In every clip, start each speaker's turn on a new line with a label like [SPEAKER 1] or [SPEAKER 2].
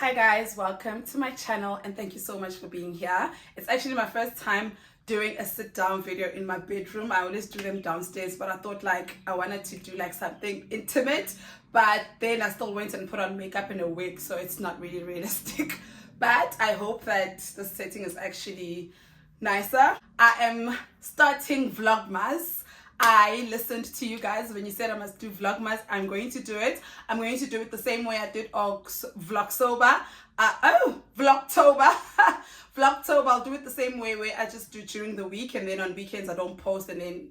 [SPEAKER 1] Hi guys, welcome to my channel and thank you so much for being here. It's actually my first time doing a sit down video in my bedroom. I always do them downstairs, but I thought I wanted to do something intimate, but then I still went and put on makeup and a wig, so it's not really realistic. But I hope that the setting is actually nicer. I am starting Vlogmas. I listened to you guys when you said I must do Vlogmas. I'm going to do it. I'm going to do it the same way I did Vlogtober. Vlogtober. Vlogtober, I'll do it the same way where I just do during the week and then on weekends I don't post, and then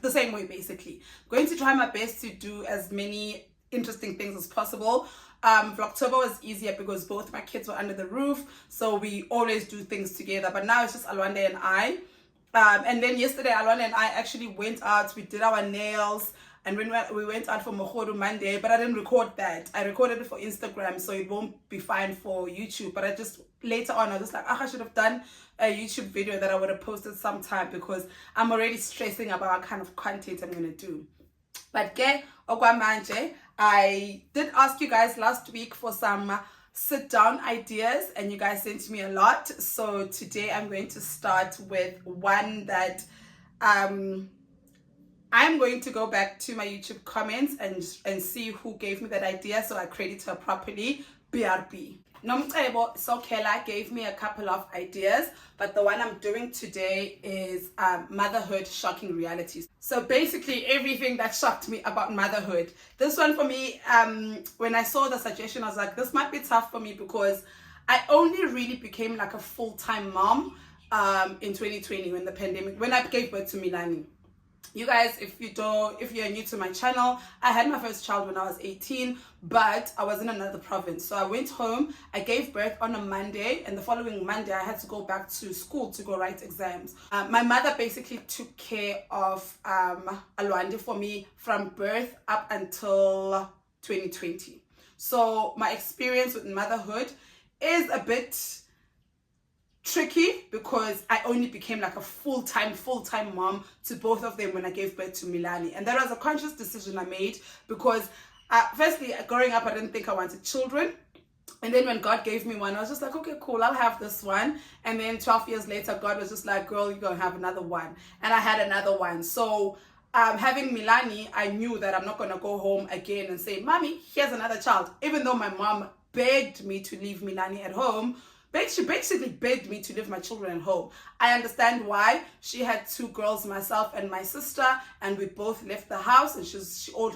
[SPEAKER 1] the same way basically. I'm going to try my best to do as many interesting things as possible. Vlogtober was easier because both my kids were under the roof, so we always do things together, but now it's just Alwande and I. And then yesterday, Alwana and I actually went out. We did our nails, and when we went out for Motherhood Monday, but I didn't record that. I recorded it for Instagram, so it won't be fine for YouTube. But I just later on, I was just like, I should have done a YouTube video that I would have posted sometime because I'm already stressing about what kind of content I'm gonna do. But I did ask you guys last week for some sit down ideas and you guys sent me a lot, so today I'm going to start with one that I'm going to go back to my YouTube comments and see who gave me that idea, so I credit her properly. BRB Nomcebo Sokela gave me a couple of ideas, but the one I'm doing today is motherhood shocking realities. So basically everything that shocked me about motherhood. This one for me, when I saw the suggestion, I was like, this might be tough for me because I only really became a full-time mom in 2020 when I gave birth to Milani. You guys, if you're new to my channel, I had my first child when I was 18, but I was in another province. So I went home, I gave birth on a Monday, and the following Monday I had to go back to school to go write exams. My mother basically took care of Alwande for me from birth up until 2020. So my experience with motherhood is a bit tricky because I only became a full-time mom to both of them when I gave birth to Milani, and that was a conscious decision I made because firstly, growing up I didn't think I wanted children, and then when God gave me one I was just like, okay, cool, I'll have this one. And then 12 years later God was just like, girl, you're gonna have another one, and I had another one. So having Milani, I knew that I'm not gonna go home again and say, mommy, here's another child, even though my mom begged me to leave Milani at home. She basically begged me to leave my children at home. I understand why. She had two girls, myself and my sister, and we both left the house, and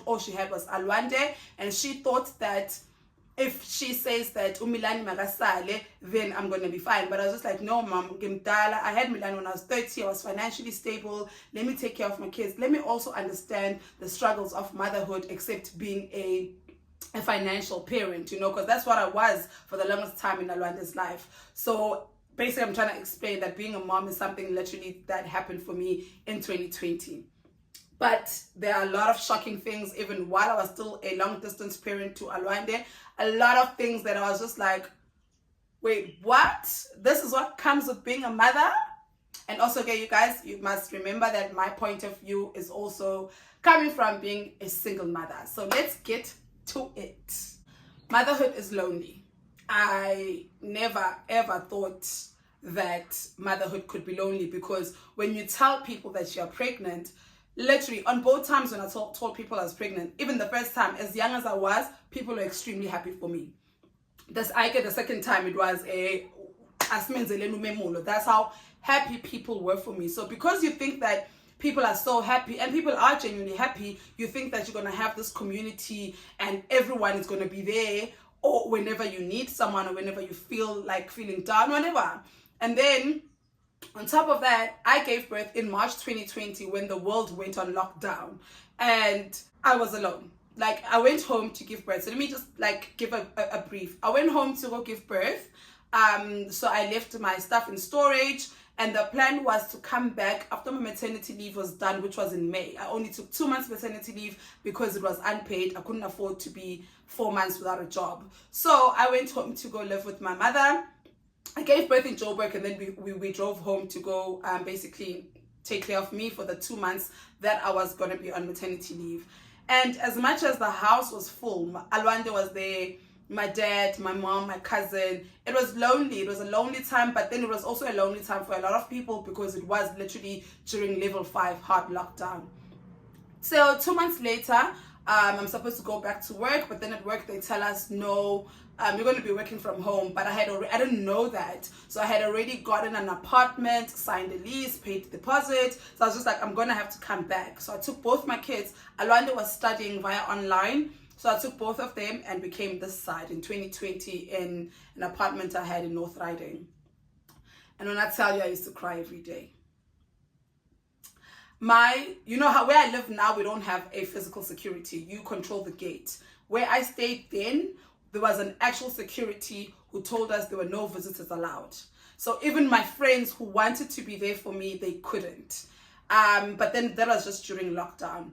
[SPEAKER 1] all she had was Alwande, and she thought that if she says that Umilani magasale, then I'm going to be fine. But I was just like, no, mom, I had Milani when I was 30, I was financially stable, let me take care of my kids. Let me also understand the struggles of motherhood, except being a financial parent, because that's what I was for the longest time in Alwande's life. So basically I'm trying to explain that being a mom is something literally that happened for me in 2020. But there are a lot of shocking things even while I was still a long distance parent to Alwande. A lot of things that I was just like, wait, what? This is what comes with being a mother? And also, okay, you guys, you must remember that my point of view is also coming from being a single mother. So let's get to it. Motherhood is lonely. I never ever thought that motherhood could be lonely, because when you tell people that you're pregnant, literally on both times when I told people I was pregnant, even the first time, as young as I was, people were extremely happy for me. The second time, it was that's how happy people were for me. So because you think that people are so happy, and people are genuinely happy, you think that you're going to have this community and everyone is going to be there, or whenever you need someone, or whenever you feel like feeling down, whatever. And then on top of that, I gave birth in March 2020 when the world went on lockdown, and I was alone. I went home to give birth. So let me just give a brief. I went home to go give birth. So I left my stuff in storage, and the plan was to come back after my maternity leave was done, which was in May. I only took 2 months maternity leave because it was unpaid. I couldn't afford to be 4 months without a job. So I went home to go live with my mother. I gave birth in Joburg, and then we drove home to go basically take care of me for the 2 months that I was going to be on maternity leave. And as much as the house was full, Alwande was there, my dad, my mom, my cousin. It was lonely. It was a lonely time, but then it was also a lonely time for a lot of people because it was literally during level 5 hard lockdown. So 2 months later, I'm supposed to go back to work, but then at work they tell us, no, you're going to be working from home. But I didn't know that. So I had already gotten an apartment, signed a lease, paid the deposit. So I was just like, I'm going to have to come back. So I took both my kids. Alwanda was studying via online. So I took both of them and we came this side in 2020 in an apartment I had in North Riding. And when I tell you, I used to cry every day. You know how where I live now, we don't have a physical security. You control the gate. Where I stayed then, there was an actual security who told us there were no visitors allowed. So even my friends who wanted to be there for me, they couldn't. But then that was just during lockdown.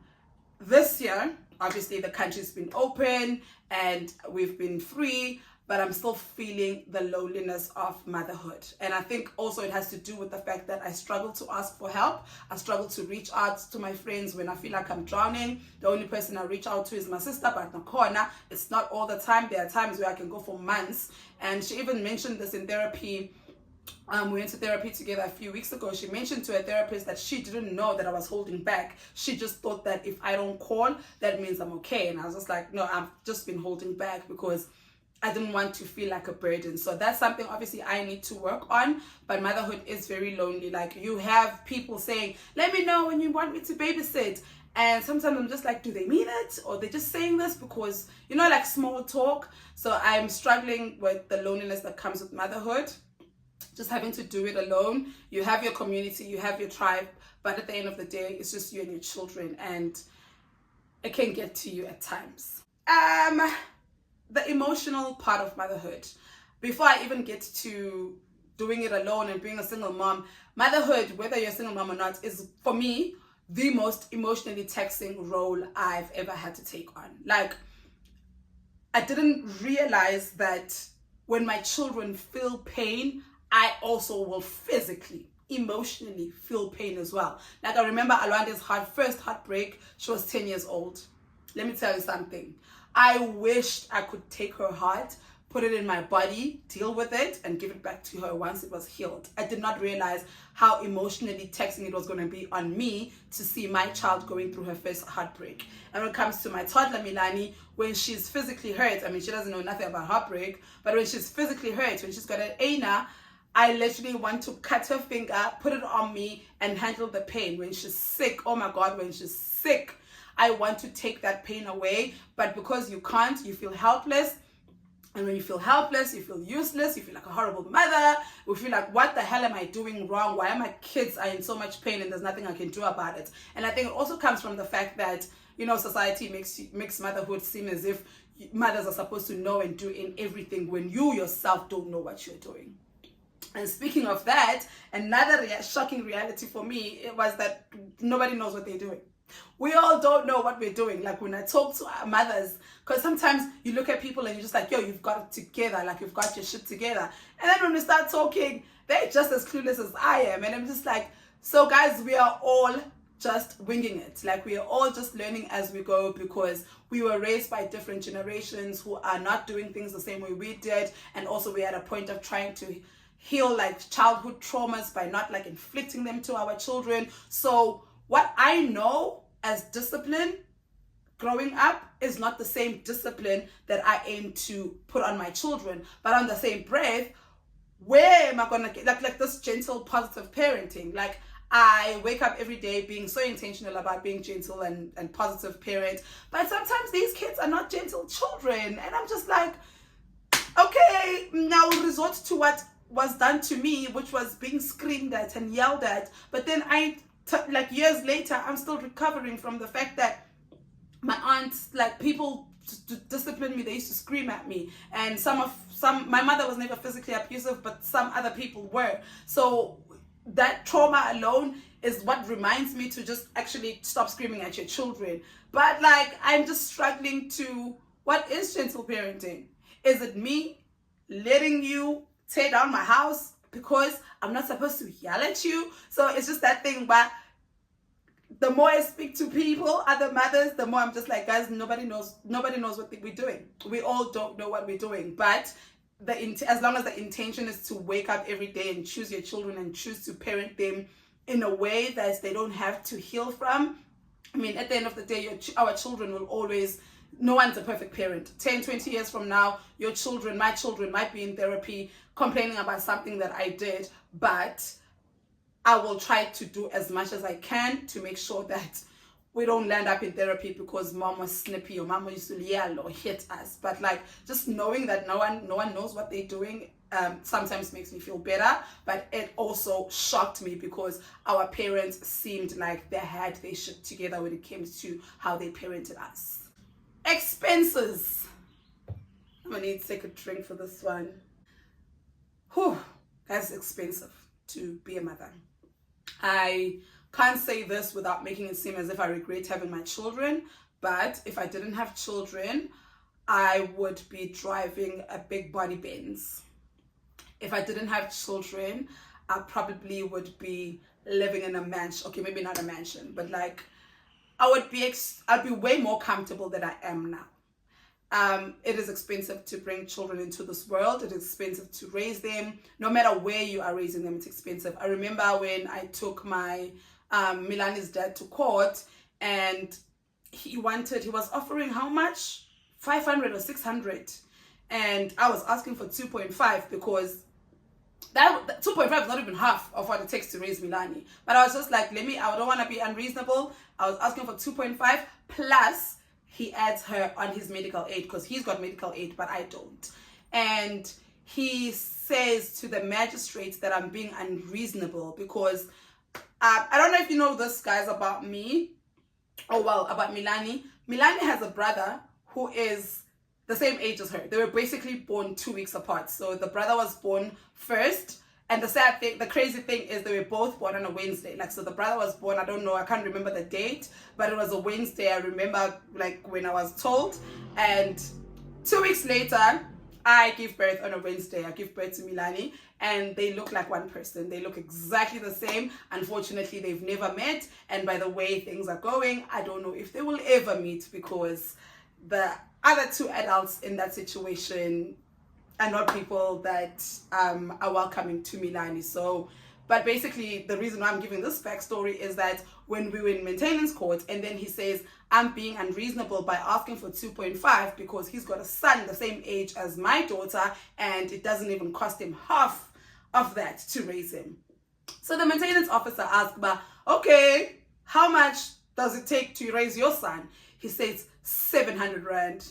[SPEAKER 1] This year, obviously the country's been open and we've been free, but I'm still feeling the loneliness of motherhood. And I think also it has to do with the fact that I struggle to ask for help. I struggle to reach out to my friends when I feel like I'm drowning. The only person I reach out to is my sister, but Nakona, it's not all the time. There are times where I can go for months. And she even mentioned this in therapy. We went to therapy together a few weeks ago. She mentioned to a therapist that she didn't know that I was holding back. She just thought that if I don't call, that means I'm okay. And I was just like, no, I've just been holding back because I didn't want to feel like a burden. So that's something obviously I need to work on. But motherhood is very lonely. Like, you have people saying, let me know when you want me to babysit. And sometimes I'm just like, do they mean it? Or they're just saying this because, you know, like small talk. So I'm struggling with the loneliness that comes with motherhood. Just having to do it alone. You have your community, you have your tribe. But at the end of the day, it's just you and your children. And it can get to you at times. The emotional part of motherhood. Before I even get to doing it alone and being a single mom, motherhood, whether you're a single mom or not, is for me the most emotionally taxing role I've ever had to take on. Like, I didn't realize that when my children feel pain, I also will physically, emotionally feel pain as well. Like, I remember Alwanda's first heartbreak. She was 10 years old. Let me tell you something. I wished I could take her heart, put it in my body, deal with it, and give it back to her once it was healed. I did not realize how emotionally taxing it was going to be on me to see my child going through her first heartbreak. And when it comes to my toddler, Milani, when she's physically hurt, I mean, she doesn't know nothing about heartbreak, but when she's physically hurt, when she's got an ANA, I literally want to cut her finger, put it on me, and handle the pain. When she's sick, oh my God, when she's sick, I want to take that pain away, but because you can't, you feel helpless. And when you feel helpless, you feel useless, you feel like a horrible mother, you feel like, what the hell am I doing wrong? Why are my kids in so much pain and there's nothing I can do about it? And I think it also comes from the fact that, you know, society makes motherhood seem as if mothers are supposed to know and do in everything when you yourself don't know what you're doing. And speaking of that, another shocking reality for me, it was that nobody knows what they're doing. We all don't know what we're doing. Like, when I talk to our mothers, because sometimes you look at people and you're just like, yo, you've got it together, like you've got your shit together. And then when we start talking, they're just as clueless as I am. And I'm just like, so guys, we are all just winging it. Like, we are all just learning as we go because we were raised by different generations who are not doing things the same way we did. And also we're at a point of trying to heal like childhood traumas by not like inflicting them to our children. So what I know as discipline growing up is not the same discipline that I aim to put on my children. But on the same breath, where am I gonna get like this gentle, positive parenting? Like, I wake up every day being so intentional about being gentle and positive parent. But sometimes these kids are not gentle children. And I'm just like, okay, now resort to what was done to me, which was being screamed at and yelled at. But then like years later, I'm still recovering from the fact that my aunts, like, people to discipline me, they used to scream at me. And my mother was never physically abusive, but some other people were. So that trauma alone is what reminds me to just actually stop screaming at your children. But like, I'm just struggling to, what is gentle parenting? Is it me letting you tear down my house because I'm not supposed to yell at you? So it's just that thing, but the more I speak to people, other mothers, the more I'm just like, guys, nobody knows what we're doing. We all don't know what we're doing. But as long as the intention is to wake up every day and choose your children and choose to parent them in a way that they don't have to heal from. I mean, at the end of the day, our children will always, no one's a perfect parent. 10, 20 years from now, my children might be in therapy complaining about something that I did, but I will try to do as much as I can to make sure that we don't land up in therapy because mom was snippy or mom used to yell or hit us. But like, just knowing that no one knows what they're doing sometimes makes me feel better. But it also shocked me because our parents seemed like they had their shit together when it came to how they parented us. Expenses. I'm gonna need to take a drink for this one. Whew, that's expensive to be a mother. I can't say this without making it seem as if I regret having my children, but if I didn't have children, I would be driving a big body Benz. If I didn't have children, I probably would be living in a mansion. Okay, maybe not a mansion, but like I'd be way more comfortable than I am now. It is expensive to bring children into this world. It is expensive to raise them. No matter where you are raising them, it's expensive. I remember when I took my Milani's dad to court, and he was offering how much? 500 or 600. And I was asking for 2.5 because that 2.5 is not even half of what it takes to raise Milani. But I was just like, I don't want to be unreasonable. I was asking for 2.5 plus he adds her on his medical aid because he's got medical aid, but I don't. And he says to the magistrates that I'm being unreasonable because I don't know if you know this, guys, about me. About Milani. Milani has a brother who is the same age as her. They were basically born 2 weeks apart. So the brother was born first. And the crazy thing is they were both born on a Wednesday. Like, so the brother was born, I don't know, I can't remember the date, but it was a Wednesday. I remember like when I was told. And 2 weeks later, I give birth on a Wednesday. I give birth to Milani, and they look like one person. They look exactly the same. Unfortunately, they've never met. And by the way things are going, I don't know if they will ever meet because the other two adults in that situation are not people that are welcoming to Milani. So, but basically the reason why I'm giving this backstory is that when we were in maintenance court, and then he says, I'm being unreasonable by asking for 2.5 because he's got a son the same age as my daughter, and it doesn't even cost him half of that to raise him. So the maintenance officer asked, okay, how much does it take to raise your son? He says 700 rand.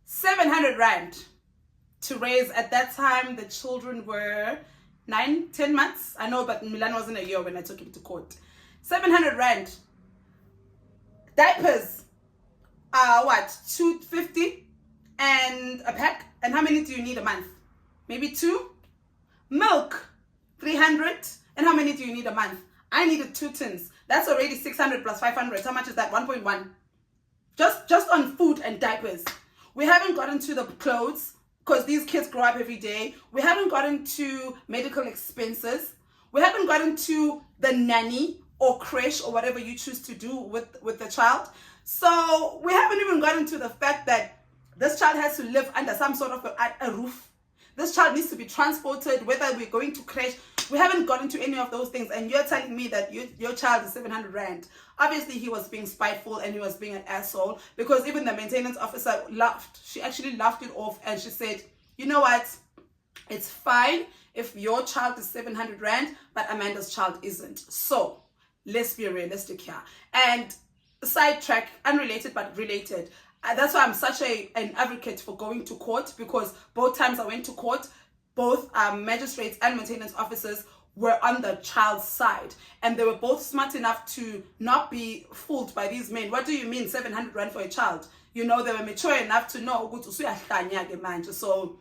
[SPEAKER 1] 700 rand to raise. At that time the children were 9-10 months. I know, but Milan wasn't a year when I took him to court. 700 rand. Diapers are what, 250 and a pack? And how many do you need a month? Maybe 2. Milk 300. And how many do you need a month? I needed 2 tins. That's already 600 plus 500. How much is that? 1.1. Just on food and diapers. We haven't gotten to the clothes because these kids grow up every day. We haven't gotten to medical expenses. We haven't gotten to the nanny or creche or whatever you choose to do with the child. So we haven't even gotten to the fact that this child has to live under some sort of a roof. This child needs to be transported, whether we're going to creche. We haven't gotten to any of those things, and you're telling me that your child is 700 rand. Obviously, he was being spiteful and he was being an asshole, because even the maintenance officer laughed. She actually laughed it off, and she said, you know what? It's fine if your child is 700 rand, but Amanda's child isn't. So let's be realistic here. And sidetrack, unrelated but related. That's why I'm such an advocate for going to court, because both times I went to court, both magistrates and maintenance officers were on the child's side, and they were both smart enough to not be fooled by these men. What do you mean 700 rand for a child? You know, they were mature enough to know. So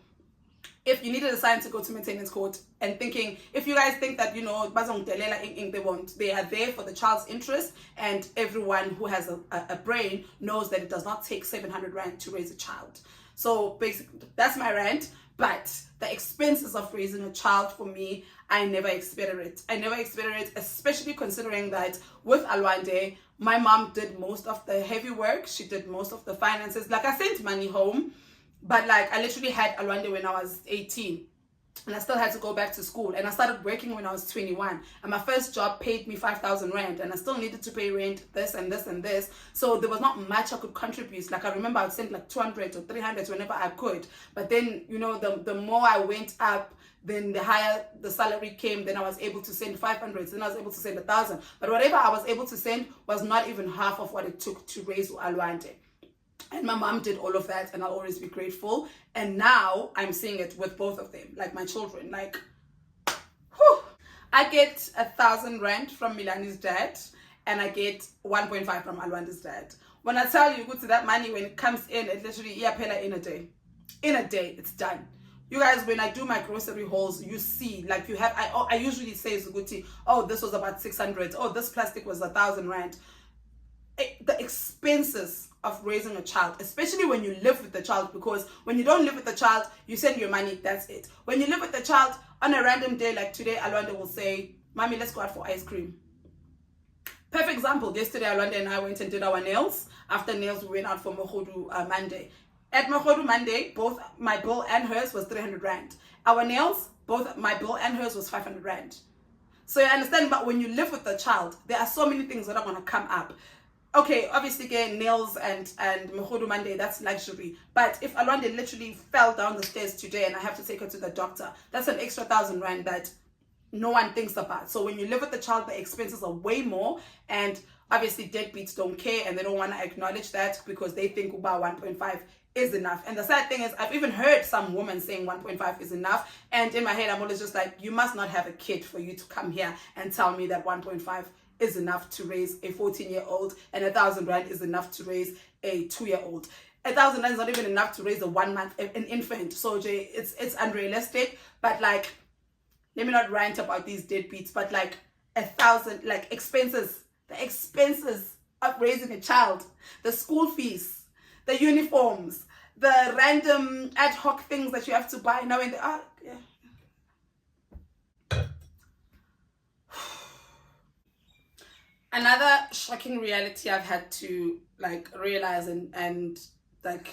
[SPEAKER 1] if you needed a sign to go to maintenance court, and thinking, if you guys think that, you know, they won't, they are there for the child's interest, and everyone who has a brain knows that it does not take 700 rand to raise a child. So basically, that's my rant. But the expenses of raising a child for me, I never expected it. I never expected it, especially considering that with Alwande, my mom did most of the heavy work. She did most of the finances. Like, I sent money home, but like, I literally had Alwande when I was 18. And I still had to go back to school. And I started working when I was 21. And my first job paid me 5,000 rand. And I still needed to pay rent, this and this and this. So there was not much I could contribute. Like, I remember I would send like 200 or 300 whenever I could. But then, you know, the more I went up, then the higher the salary came. Then I was able to send 500. Then I was able to send 1,000. But whatever I was able to send was not even half of what it took to raise Alwande. And my mom did all of that, and I'll always be grateful. And now I'm seeing it with both of them, like my children. Like, whew. I get 1,000 rand from Milani's dad, and I get 1.5 from Alwande's dad. When I tell you, go to that money, when it comes in, it literally, in a day. In a day, it's done. You guys, when I do my grocery hauls, you see, like, you have, I usually say, Zuguti, oh, this was about 600. Oh, this plastic was 1,000 rand. The expenses of raising a child, especially when you live with the child, because when you don't live with the child, you send your money, that's it. When you live with the child, on a random day like today, Alwande will say, Mommy, let's go out for ice cream. Perfect example, yesterday Alwande and I went and did our nails. After nails, we went out for Motherhood Monday. At Motherhood Monday, both my bill and hers was 300 rand. Our nails, both my bill and hers was 500 rand. So you understand, but when you live with the child, there are so many things that are going to come up. Okay, obviously, again, nails and Motherhood Monday, that's luxury. But if Alwande literally fell down the stairs today and I have to take her to the doctor, that's an extra 1,000 rand that no one thinks about. So when you live with the child, the expenses are way more. And obviously, deadbeats don't care and they don't want to acknowledge that because they think about 1.5 is enough. And the sad thing is, I've even heard some women saying 1.5 is enough. And in my head, I'm always just like, you must not have a kid for you to come here and tell me that 1.5 is enough to raise a 14-year-old and 1,000 rand is enough to raise a 2-year-old. 1,000 rand is not even enough to raise a 1 month, an infant. So Jay, it's unrealistic. But like, let me not rant about these deadbeats, but like 1,000, like expenses, the expenses of raising a child, the school fees, the uniforms, the random ad hoc things that you have to buy now and yeah. Another shocking reality I've had to like realize and like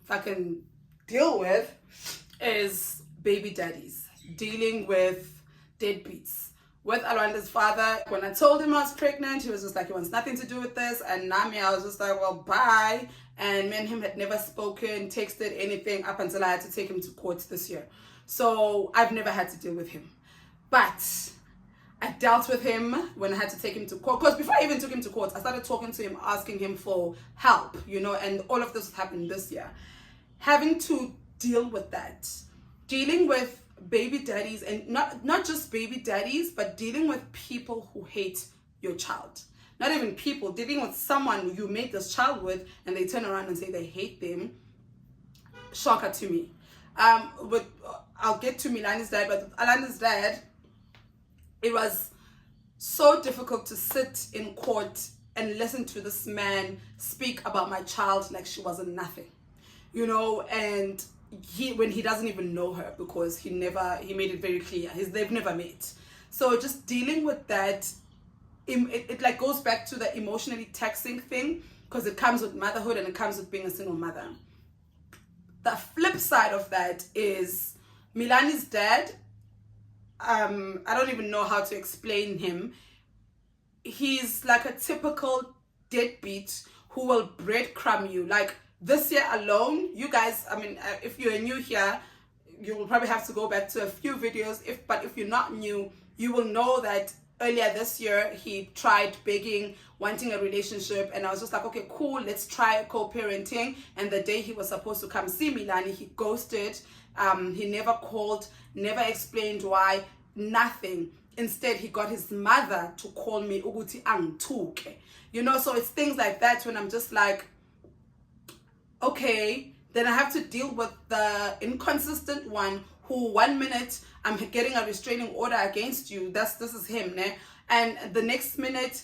[SPEAKER 1] fucking deal with is baby daddies, dealing with deadbeats. With Alwande's father, when I told him I was pregnant, he was just like, he wants nothing to do with this. And Nami, I was just like, well, bye. And me and him had never spoken, texted, anything up until I had to take him to court this year. So I've never had to deal with him. But I dealt with him when I had to take him to court. Because before I even took him to court, I started talking to him, asking him for help, you know, and all of this happened this year. Having to deal with that, dealing with baby daddies, and not just baby daddies, but dealing with people who hate your child. Not even people, dealing with someone you made this child with and they turn around and say they hate them. Shocker to me. I'll get to Milani's dad, but with Alani's dad, it was so difficult to sit in court and listen to this man speak about my child like she wasn't nothing, you know, and when he doesn't even know her, because he made it very clear they've never met. So just dealing with that, it like goes back to the emotionally taxing thing, because it comes with motherhood and it comes with being a single mother. The flip side of that is Milani's dad. I don't even know how to explain him. He's like a typical deadbeat who will breadcrumb you. Like this year alone, you guys, I mean, if you're new here, you will probably have to go back to a few videos. But if you're not new, you will know that earlier this year, he tried begging, wanting a relationship. And I was just like, okay, cool, let's try co-parenting. And the day he was supposed to come see Milani, he ghosted. He never called, never explained why, nothing. Instead, he got his mother to call me Uguti Angtuke. You know, so it's things like that when I'm just like, okay, then I have to deal with the inconsistent one who 1 minute I'm getting a restraining order against you. This is him, ne? And the next minute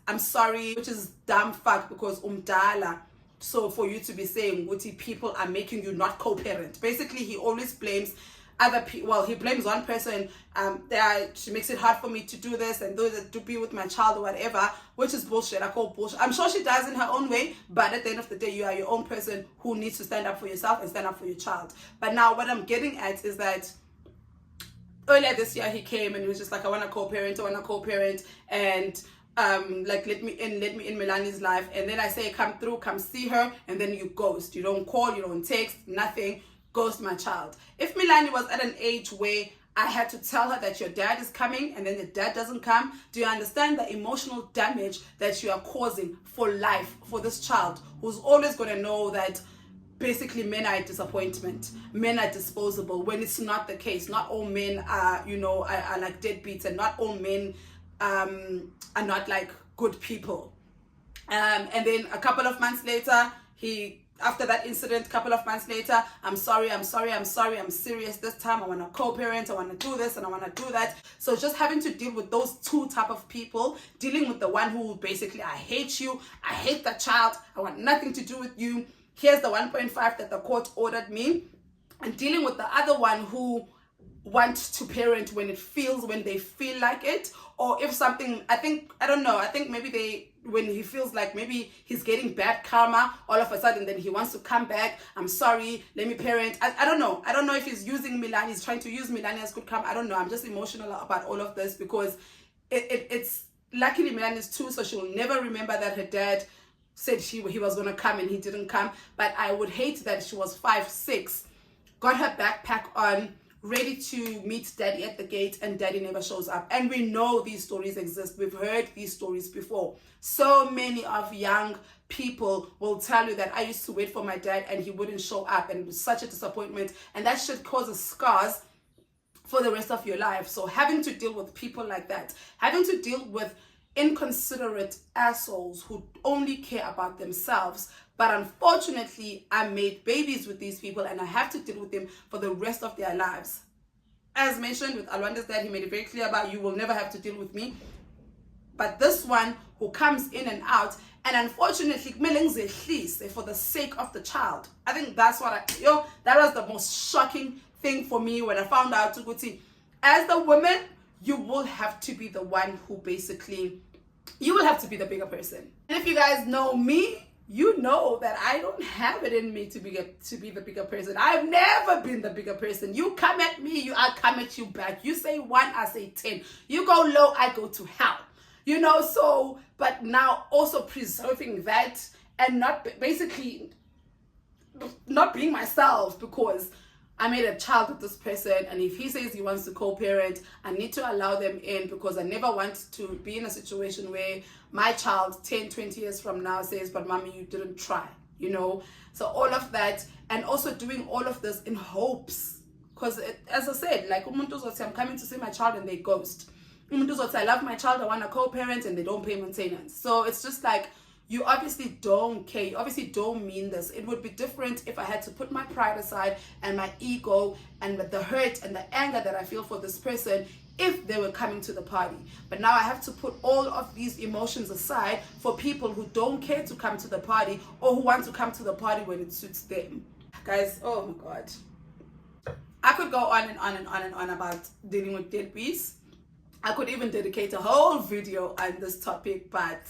[SPEAKER 1] I'm sorry, which is dumb fuck because umdala. so for you to be saying, Guti, people are making you not co-parent. Basically, he always blames other people. Well, he blames one person. She makes it hard for me to do this and do that, to be with my child or whatever, which is bullshit. I call bullshit. I'm sure she does in her own way, but at the end of the day, you are your own person who needs to stand up for yourself and stand up for your child. But now what I'm getting at is that earlier this year he came and he was just like, I want to co-parent, and like let me in Melani's life. And then I say, come through, come see her, and then you ghost. You don't call, you don't text, nothing. Ghost my child. If Melanie was at an age where I had to tell her that your dad is coming and then the dad doesn't come, do you understand the emotional damage that you are causing for life for this child, who's always going to know that basically men are a disappointment, men are disposable, when it's not the case. Not all men are, are like deadbeats, and not all men are not like good people. And then a couple of months later, after that incident, couple of months later, I'm sorry, I'm serious this time, I want to co-parent, I want to do this and I want to do that. So just having to deal with those two type of people, dealing with the one who basically, I hate you, I hate the child, I want nothing to do with you, here's the 1.5 that the court ordered me, and dealing with the other one who want to parent when they feel like it, or if something, I think maybe when he feels like maybe he's getting bad karma, all of a sudden then he wants to come back, I'm sorry, let me parent. I don't know if he's using Milani, he's trying to use Milani as good karma. I don't know. I'm just emotional about all of this because it's luckily Milani's 2, so she'll never remember that her dad said he was going to come and he didn't come. But I would hate that she was 5, 6, got her backpack on, ready to meet daddy at the gate, and daddy never shows up. And we know these stories exist. We've heard these stories before. So many of young people will tell you that I used to wait for my dad and he wouldn't show up, and it was such a disappointment, and that shit causes scars for the rest of your life. So having to deal with people like that, having to deal with inconsiderate assholes who only care about themselves, but unfortunately I made babies with these people and I have to deal with them for the rest of their lives. As mentioned with Alwanda's dad, he made it very clear about, you will never have to deal with me. But this one who comes in and out, and unfortunately for the sake of the child, I think that's what that was the most shocking thing for me when I found out, Tuguti, as the woman, you will have to be the one who basically, you will have to be the bigger person. And if you guys know me, you know that I don't have it in me to be the bigger person. I've never been the bigger person. You come at me, I come at you back. You say 1, I say 10. You go low, I go to hell. So, but now also preserving that and basically not being myself, because I made a child with this person, and if he says he wants to co-parent, I need to allow them in, because I never want to be in a situation where my child 10, 20 years from now says, but mommy, you didn't try, So all of that, and also doing all of this in hopes, because as I said, like, I'm coming to see my child and they ghost. I love my child, I want to co-parent, and they don't pay maintenance. So it's just like, you obviously don't care. You obviously don't mean this. It would be different if I had to put my pride aside and my ego and the hurt and the anger that I feel for this person if they were coming to the party. But now I have to put all of these emotions aside for people who don't care to come to the party, or who want to come to the party when it suits them. Guys, oh my God. I could go on and on and on and on about dealing with deadbeats. I could even dedicate a whole video on this topic, but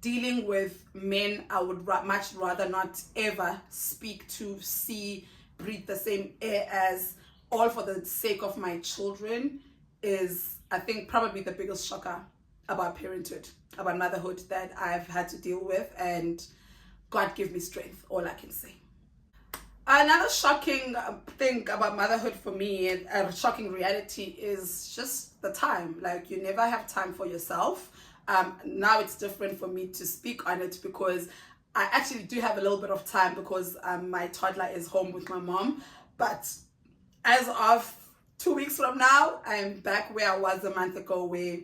[SPEAKER 1] dealing with men I would much rather not ever speak to, see, breathe the same air as, all for the sake of my children, is, I think, probably the biggest shocker about parenthood, about motherhood that I've had to deal with, and God give me strength, all I can say. Another shocking thing about motherhood for me, and a shocking reality, is just the time. Like, you never have time for yourself. Now it's different for me to speak on it, because I actually do have a little bit of time, because my toddler is home with my mom. But as of 2 weeks from now, I'm back where I was a month ago, where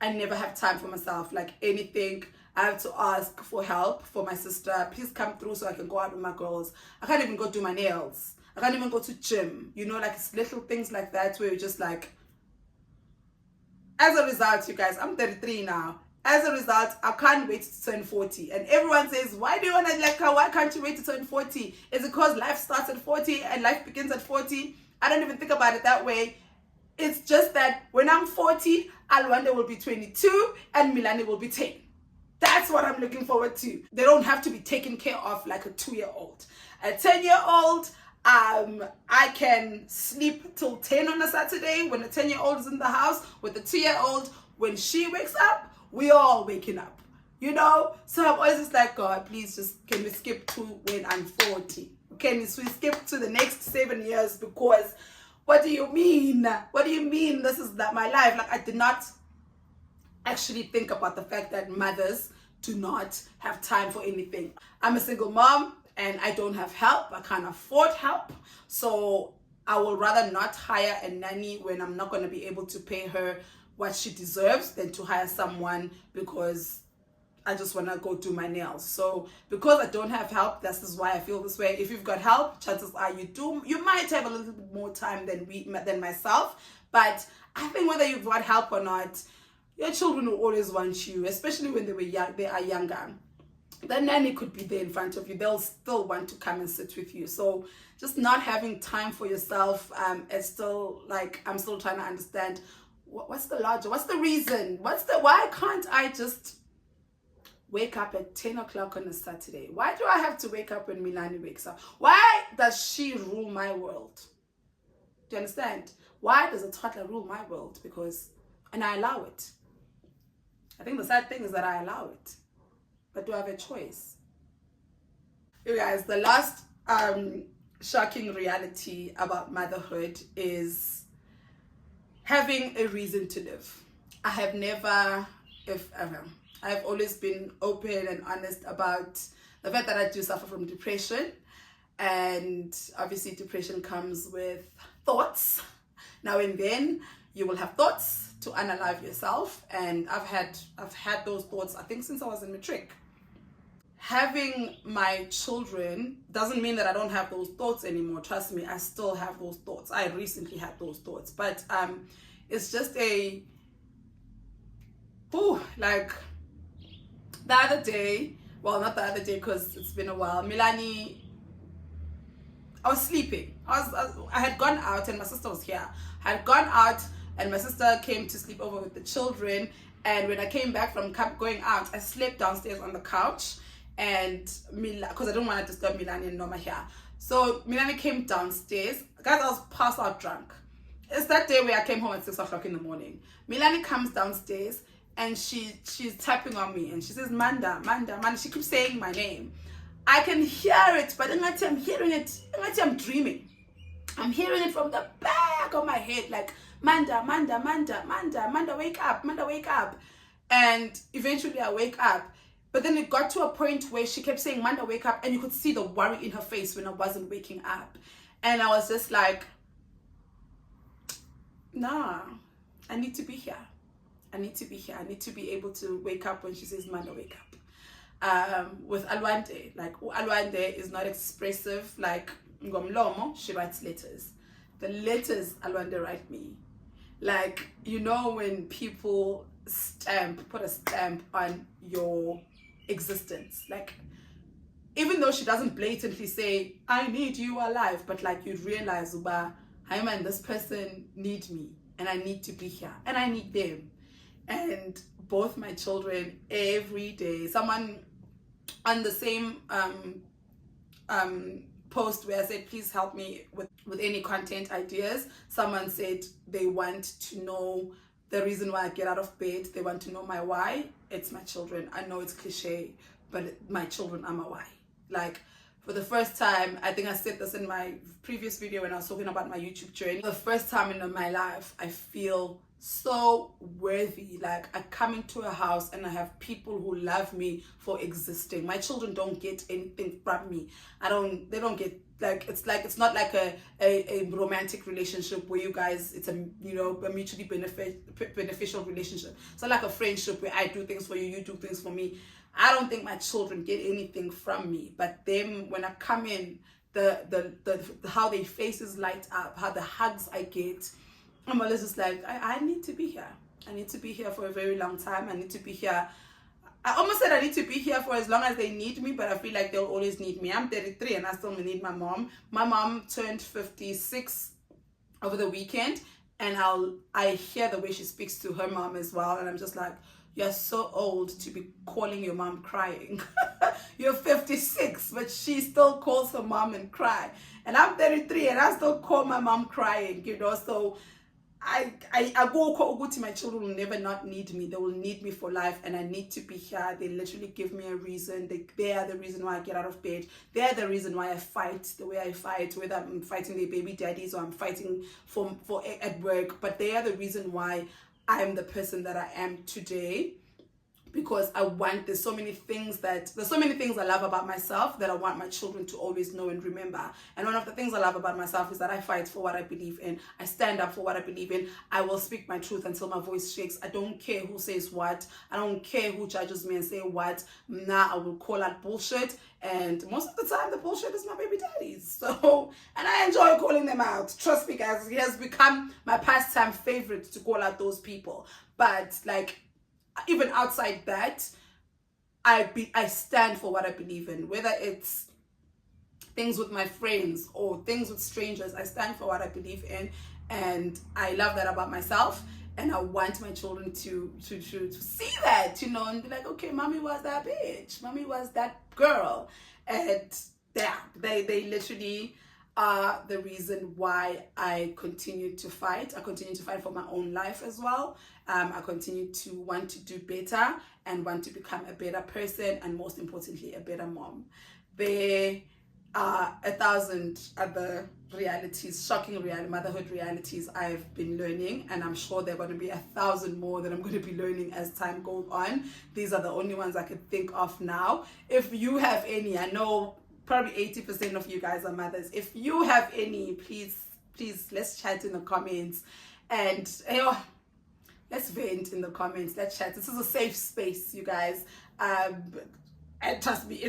[SPEAKER 1] I never have time for myself. Like, anything, I have to ask for help for my sister. Please come through so I can go out with my girls. I can't even go do my nails. I can't even go to gym. Like, it's little things like that where you're just like, as a result, you guys, I'm 33 now. As a result, I can't wait to turn 40. And everyone says, why do you want to, like, why can't you wait to turn 40? Is it because life starts at 40 and life begins at 40? I don't even think about it that way. It's just that when I'm 40, Alwanda will be 22 and Milani will be 10. That's what I'm looking forward to. They don't have to be taken care of like a 2-year-old. A 10-year-old, I can sleep till 10 on a Saturday when a 10-year-old is in the house. With the 2-year-old, when she wakes up, we all waking up, you know? So I'm always just like, God, please just, can we skip to when I'm 40? Can we skip to the next 7 years? Because what do you mean? What do you mean this is that my life? Like, I did not actually think about the fact that mothers do not have time for anything. I'm a single mom and I don't have help. I can't afford help. So I will rather not hire a nanny when I'm not going to be able to pay her what she deserves than to hire someone because I just want to go do my nails. So because I don't have help, this is why I feel this way. If you've got help, chances are you might have a little bit more time than myself. But I think whether you've got help or not, your children will always want you, especially when they are younger. The nanny could be there in front of you. They'll still want to come and sit with you. So just not having time for yourself is still like, I'm still trying to understand what's the logic, what's the reason, why can't I just wake up at 10 o'clock on a Saturday? Why do I have to wake up when Milani wakes up? Why does she rule my world? Do you understand? Why does a toddler rule my world? And I allow it. I think the sad thing is that I allow it. But do I have a choice? You guys, the last shocking reality about motherhood is having a reason to live. I have never, if ever, I've always been open and honest about the fact that I do suffer from depression. And obviously depression comes with thoughts. Now and then you will have thoughts to unalive yourself. And I've had those thoughts, I think, since I was in matric. Having my children doesn't mean that I don't have those thoughts anymore. Trust me, I still have those thoughts. I recently had those thoughts, but it's just like the other day, well, not the other day because it's been a while, Milani, I was sleeping. I had gone out and my sister was here. I had gone out and my sister came to sleep over with the children, and when I came back from going out, I slept downstairs on the couch. And because I don't want to disturb Milani and Norma here. So Milani came downstairs. Guys, I was passed out drunk. It's that day where I came home at 6 o'clock in the morning. Milani comes downstairs and she's tapping on me and she says, Manda. She keeps saying my name. I can hear it, but I'm hearing it. I'm dreaming. I'm hearing it from the back of my head, like, Manda, wake up. And eventually I wake up. But then it got to a point where she kept saying, Manda, wake up. And you could see the worry in her face when I wasn't waking up. And I was just like, nah, I need to be here. I need to be able to wake up when she says, Manda, wake up. With Alwande, like, Alwande is not expressive like Ngomlomo. She writes letters. The letters Alwande write me. Like, you know when people put a stamp on your existence, like, even though she doesn't blatantly say I need you alive, but like you realize, hey man, this person needs me and I need to be here and I need them. And both my children, every day, someone on the same post where I said please help me with any content ideas, someone said they want to know the reason why I get out of bed. They want to know my why. It's my children. I know it's cliche, but my children are my why. Like, for the first time, I think I said this in my previous video when I was talking about my YouTube journey. The first time in my life, I feel so worthy. Like, I come into a house and I have people who love me for existing. My children don't get anything from me. They don't get, like, it's not like a romantic relationship where you guys, it's a mutually beneficial relationship. It's not like a friendship where I do things for you, you do things for me. I don't think my children get anything from me, but them, when I come in, the how their faces light up, how the hugs I get, I'm always just like, I need to be here. I need to be here for a very long time. I need to be here. I almost said I need to be here for as long as they need me, but I feel like they'll always need me. I'm 33 and I still need my mom. My mom turned 56 over the weekend, and I hear the way she speaks to her mom as well, and I'm just like, you're so old to be calling your mom crying. You're 56, but she still calls her mom and cry. And I'm 33 and I still call my mom crying, you know. So I go to my children will never not need me. They will need me for life, and I need to be here. They literally give me a reason. They are the reason why I get out of bed. They are the reason why I fight the way I fight, whether I'm fighting their baby daddies or I'm fighting for at work. But they are the reason why I'm the person that I am today. Because there's so many things I love about myself that I want my children to always know and remember. And one of the things I love about myself is that I fight for what I believe in. I stand up for what I believe in. I will speak my truth until my voice shakes. I don't care who says what. I don't care who judges me and say what. I will call out bullshit. And most of the time, the bullshit is my baby daddies. So, and I enjoy calling them out. Trust me, guys, it has become my pastime favorite to call out those people. But like, even outside that, I stand for what I believe in, whether it's things with my friends or things with strangers. I stand for what I believe in, and I love that about myself. And I want my children to see that, you know, and be like, okay, mommy was that bitch, mommy was that girl. And yeah, they literally are the reason why I continue to fight. I continue to fight for my own life as well. I continue to want to do better and want to become a better person, and most importantly, a better mom. There are 1,000 other realities, shocking motherhood realities I've been learning, and I'm sure there are going to be 1,000 more that I'm going to be learning as time goes on. These are the only ones I can think of now. If you have any, I know probably 80% of you guys are mothers. If you have any, please, let's chat in the comments. And let's vent in the comments. Let's chat. This is a safe space, you guys. And trust me,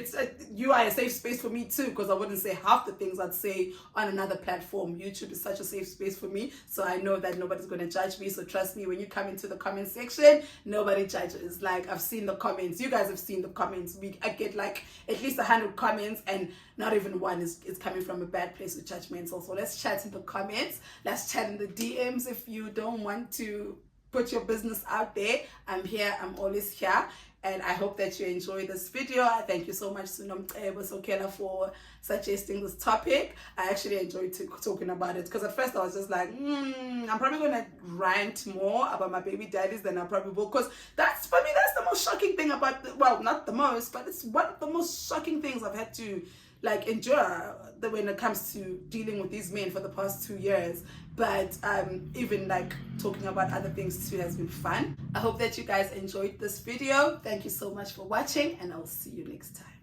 [SPEAKER 1] you are a safe space for me too, because I wouldn't say half the things I'd say on another platform. YouTube is such a safe space for me, so I know that nobody's going to judge me. So trust me, when you come into the comment section, nobody judges. Like, I've seen the comments. You guys have seen the comments. I get like at least 100 comments, and not even one is coming from a bad place with judgmental. So let's chat in the comments. Let's chat in the DMs. If you don't want to put your business out there, I'm here. I'm always here. And I hope that you enjoy this video. I thank you so much, Sokela, for suggesting this topic. I actually enjoyed talking about it, because at first I was just like, I'm probably going to rant more about my baby daddies than I probably will, because that's, for me, that's the most shocking thing about, well, not the most, but it's one of the most shocking things I've had to like endure when it comes to dealing with these men for the past 2 years. But even like talking about other things too has been fun. I hope that you guys enjoyed this video. Thank you so much for watching, and I'll see you next time.